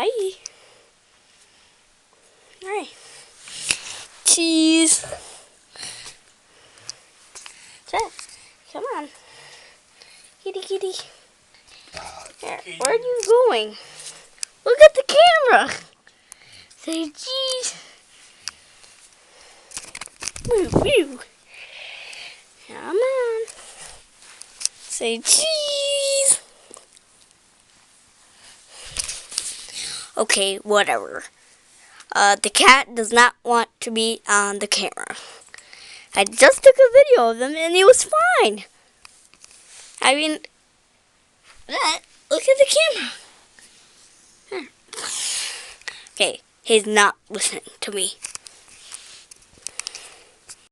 Hi. Alright. Cheese. Jack, come on. Kitty, kitty. Here, where are you going? Look at the camera. Say cheese. Woo, woo. Come on. Say cheese. Okay, whatever. The cat does not want to be on the camera. I just took a video of them and it was fine. I mean, look at the camera. Okay, he's not listening to me.